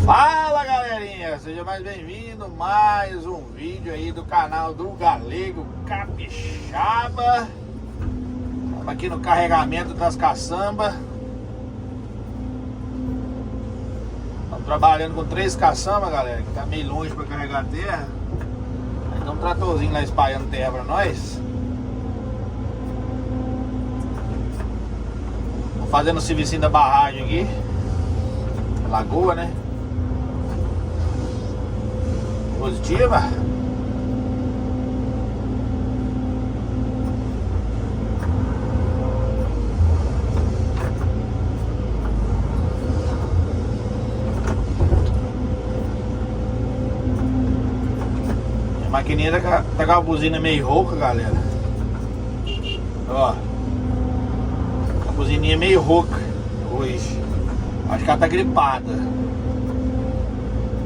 Fala galerinha, seja mais bem-vindo, mais um vídeo aí do canal do Galego Capixaba. Estamos aqui no carregamento das caçambas. Estamos trabalhando com 3 caçambas, galera, que tá meio longe para carregar a terra. Aí tem um tratorzinho lá espalhando terra para nós. Tô fazendo o serviço da barragem aqui, lagoa, né? Positiva. A maquininha tá com a buzina meio rouca, galera. Ó, a buzininha meio rouca hoje. Acho que ela tá gripada.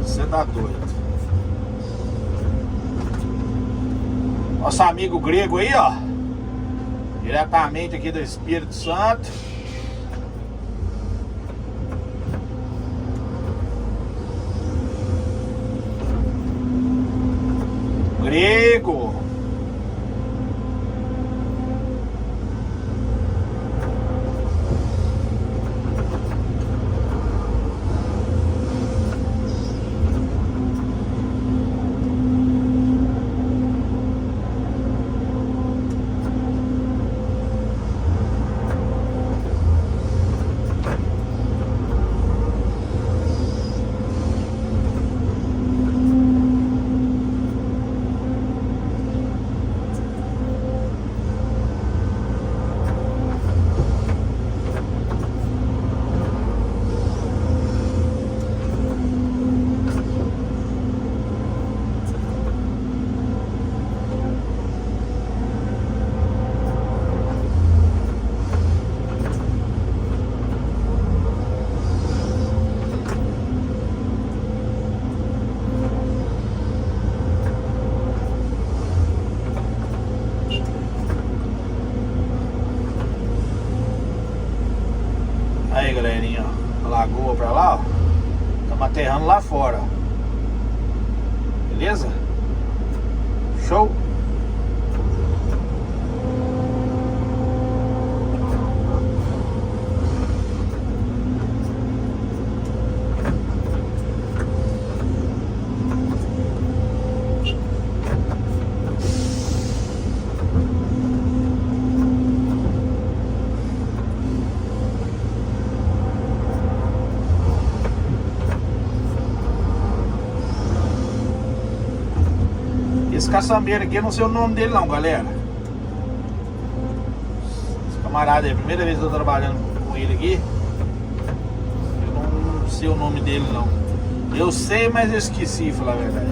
Você tá doido. Nosso amigo grego aí, ó, diretamente aqui do Espírito Santo. Grego. Aí galerinha, ó, a lagoa pra lá, ó. Estamos aterrando lá fora, ó. Beleza? Show! Esse caçambeiro aqui, eu não sei o nome dele não, galera. Esse camarada aí, a primeira vez que eu tô trabalhando com ele aqui. Eu não sei o nome dele não. Eu sei, mas eu esqueci, falar a verdade.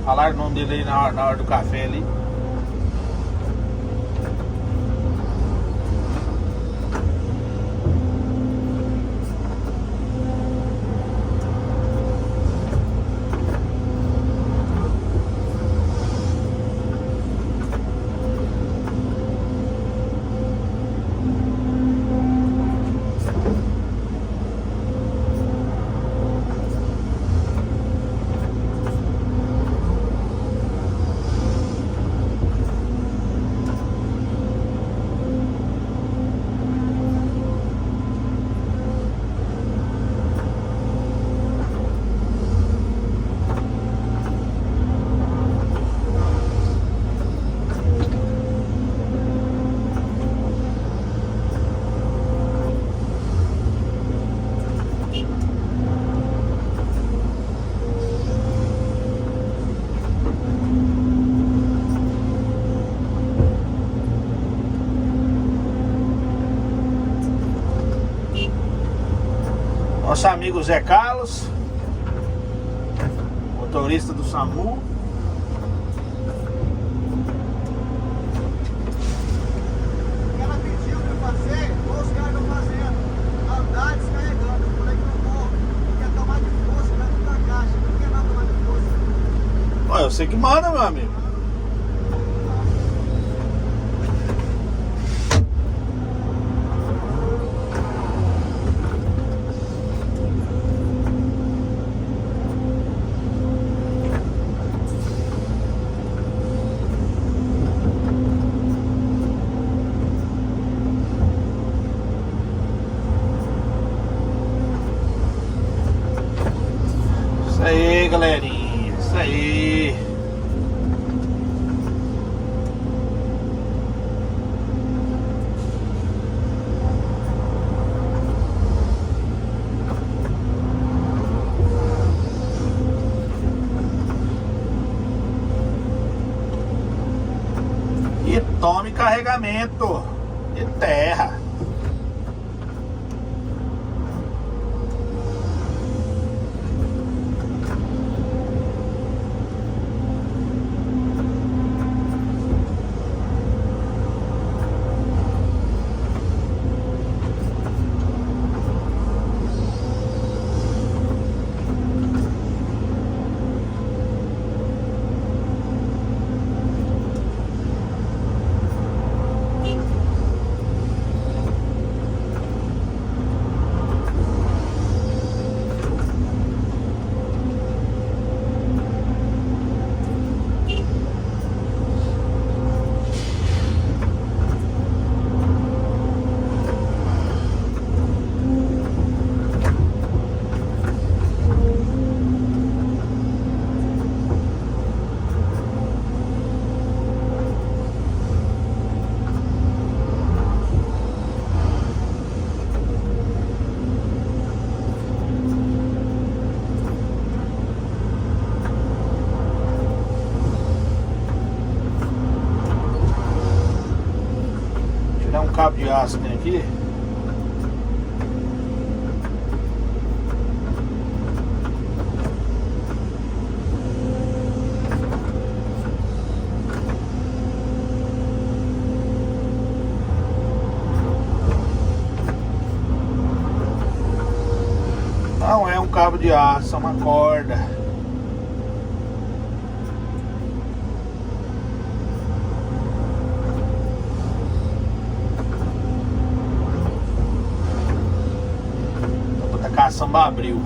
Falaram o nome dele aí na hora do café ali. Nosso amigo Zé Carlos, motorista do SAMU. Ela pediu que eu fazer, os caras estão fazendo, andar descarregando. Eu falei que não vou, quer tomar de força, vai pra caixa, não quer nada tomar de força. Ó, eu sei que manda, meu amigo. galerinha. Isso aí. E tome carregamento de terra. Um cabo de aço tem aqui. Não é um cabo de aço, é uma corda. Caçamba abriu.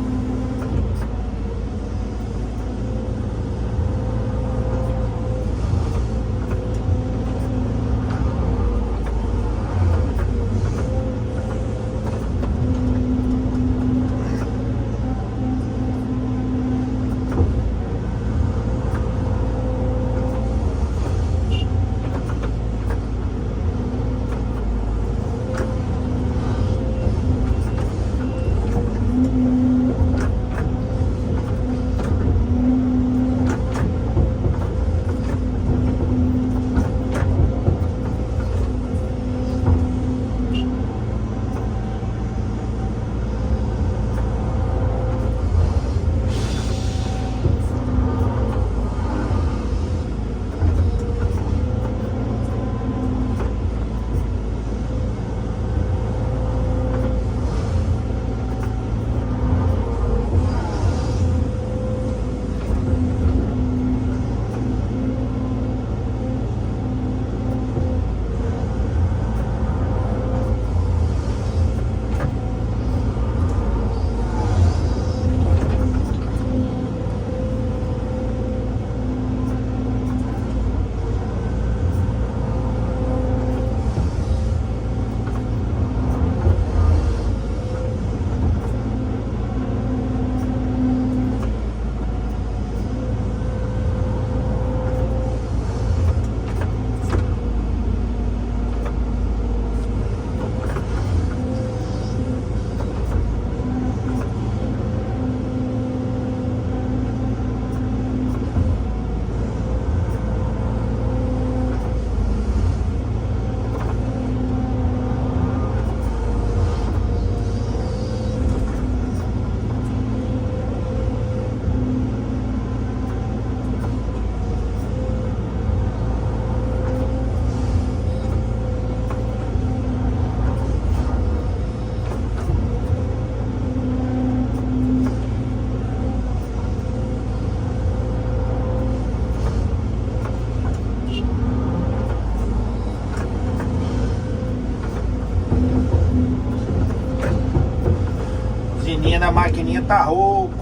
Buzininha da maquininha tá rouco,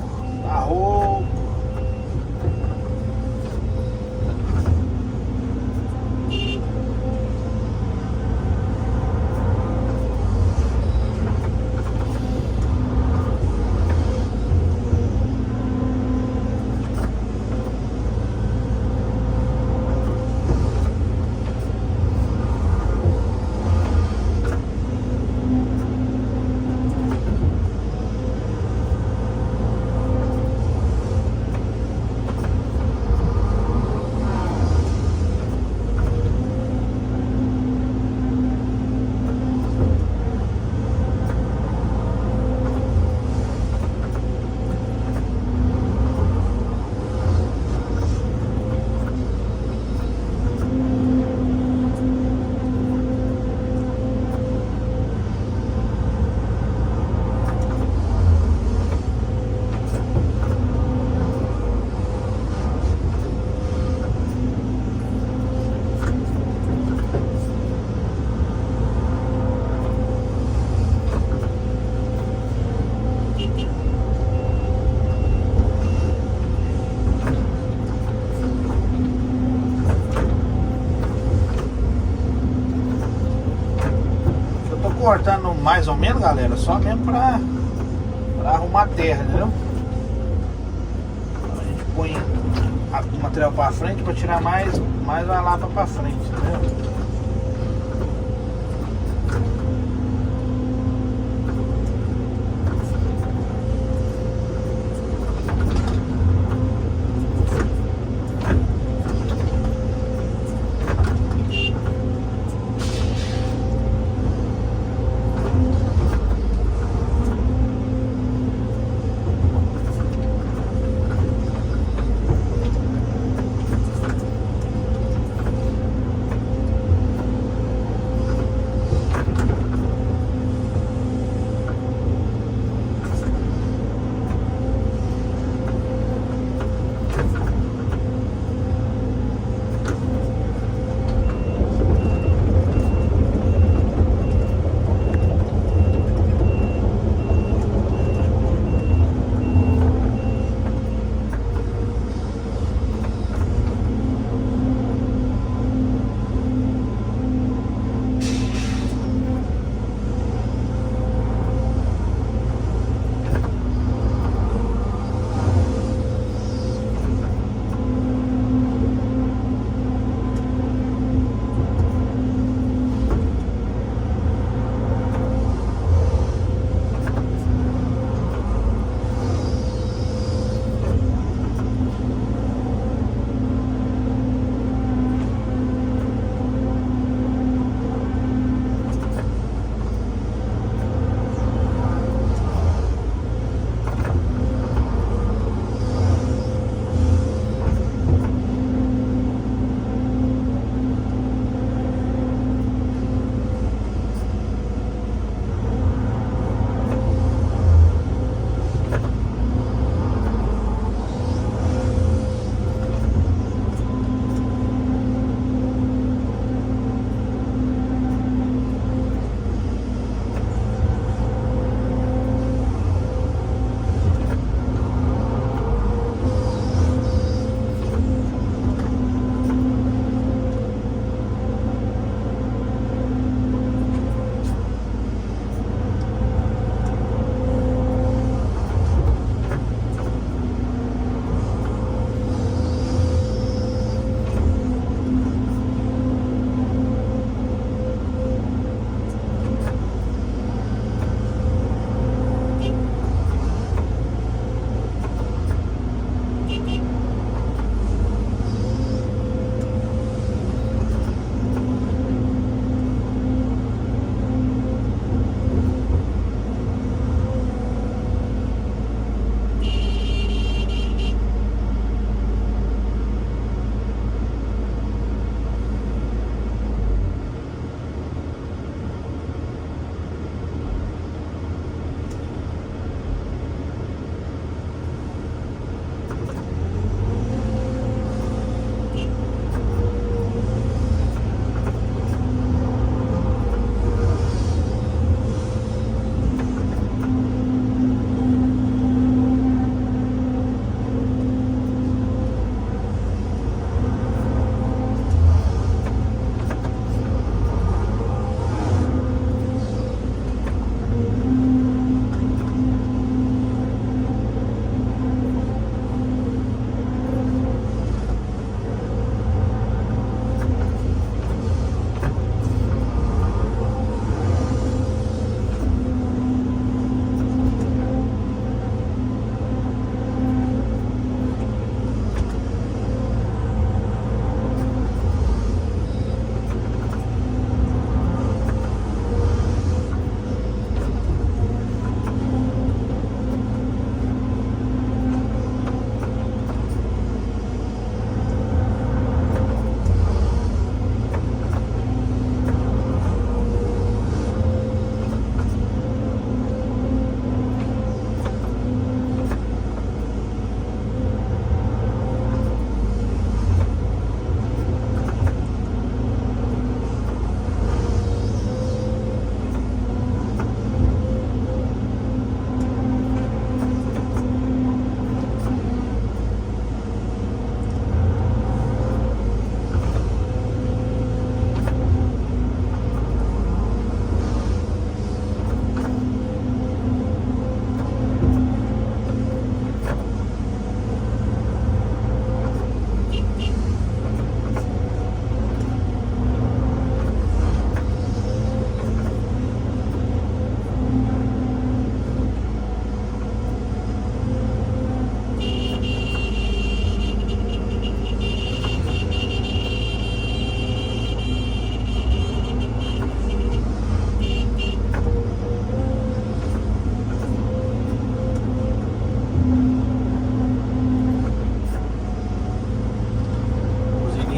tá rouco. cortando mais ou menos, galera, só mesmo pra arrumar a terra, entendeu? A gente põe o material pra frente pra tirar mais a lapa pra frente, entendeu?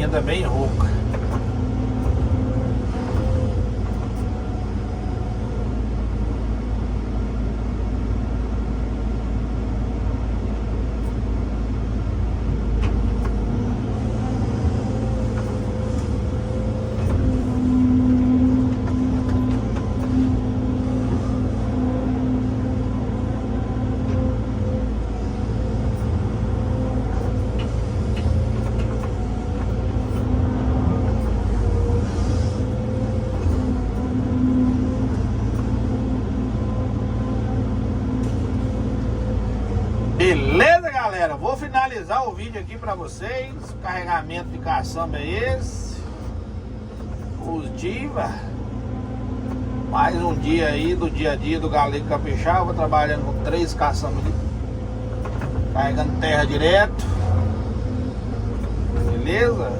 anda bem rouca. Beleza, galera? Vou finalizar o vídeo aqui pra vocês. O carregamento de caçamba é esse. Os Diva. Mais um dia aí do dia a dia do Galego Capixaba, trabalhando com 3 caçambas ali, carregando terra direto. Beleza?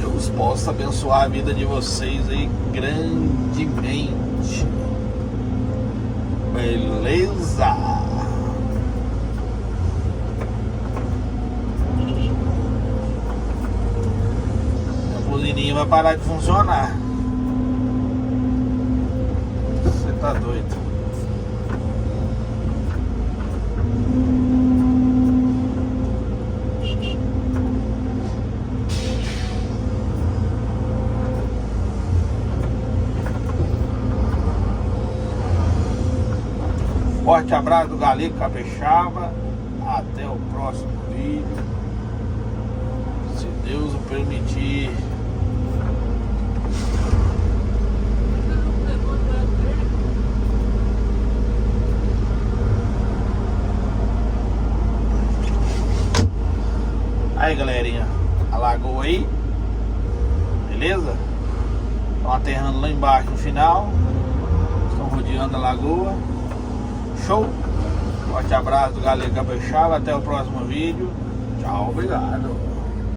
Deus possa abençoar a vida de vocês aí grandemente. Beleza? A buzininha vai parar de funcionar. Você tá doido? Forte abraço do Galego Capixaba. Até o próximo vídeo, se Deus o permitir. Aí, galerinha, a lagoa aí, beleza? Estão aterrando lá embaixo no final. Estão rodeando a lagoa. Show! Forte abraço do Galego Capixaba. Até o próximo vídeo. Tchau, obrigado.